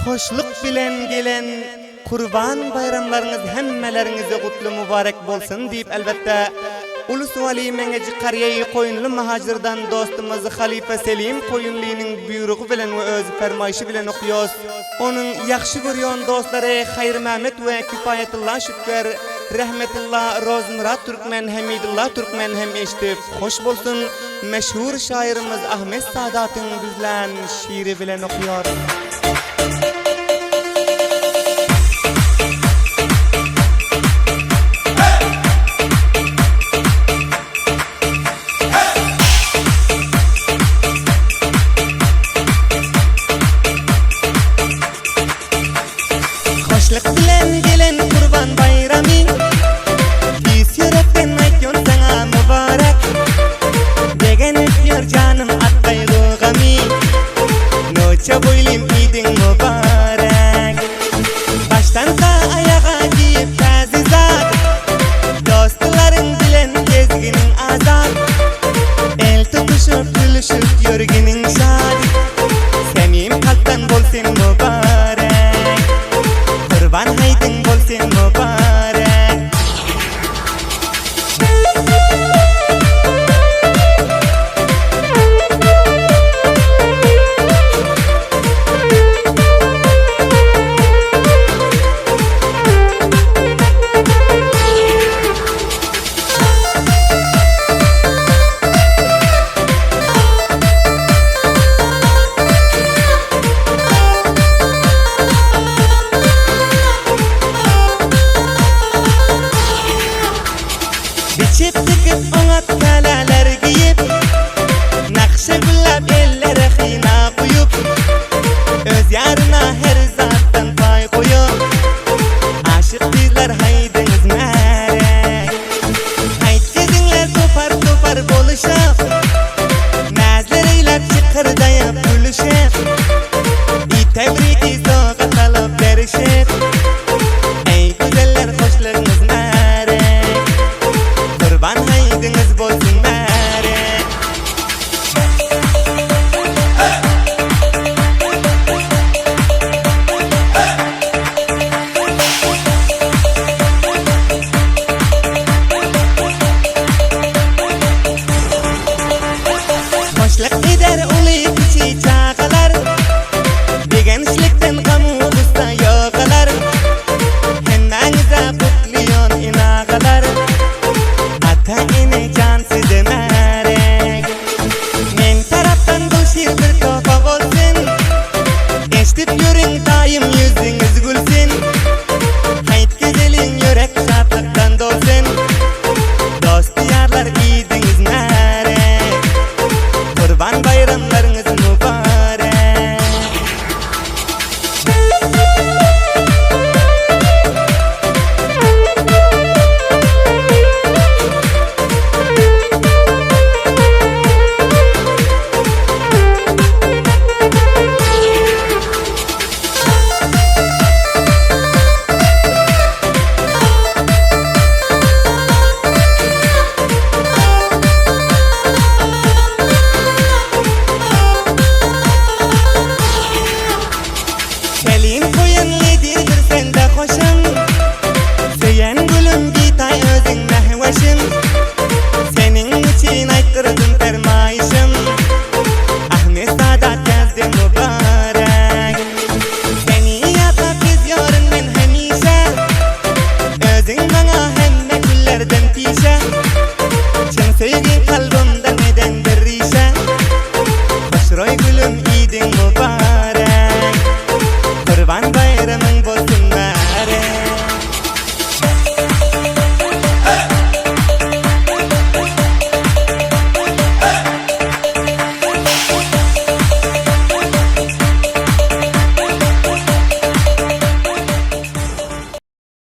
Hoşluk bilen gelen kurban bayramlarınız hemmelerinize kutlu mübarek bolsun deyip elbette Ulus Vali Mengeci Qariye Koyunlu Mahacirdan dostumuz Halife Selim Koyunli'nin buyruğu bilen ve öz fermayışı bilen okuyoruz. Onun yaxşı görüyon dostları Hayr Mehmet ve Kifayetullah Şükür, Rahmetullah Rozmurat Türkmen, Hamidullah Türkmen hem eşitip hoş bolsun. Meşhur şairimiz Ahmet Sadat'ın bizlen şiiri bilen okuyor. Hoşluk bilen gelen kurban bayramı Pis yürekten aytyon sana mübarek Degen ötüyor canım attay gami Noça boylim idin mübarek Baştan ta ayağa giyip tazizat Dostların bilen gezginin azat El tutuşup gülüşüp yörginin şad Semim kalpten bolsun mübarek Kurban haydin bolsun mübarek Biçip tıkıp onat kalalar giyip Nakşı güllab ellere hina koyup Öz yarına her zattan pay koyup Aşık bizler haydınız merek Hayt gezinler topar topar boluşup Nazlar eylep çıkırdayıp gülüşüp İyi tebriki soğuk kalıp derişip Ey güzeller hoşlarınız merek Kurban haydınız bolsun merek Hoşluk eder ulu küçük çağalar Degençlikten gamu gusta yokalar Hennanize kutluyon inağalar Ata ene cansız merek Men taraftan bu şiir bir topa bolsun Eştip yürün daim yüzünüz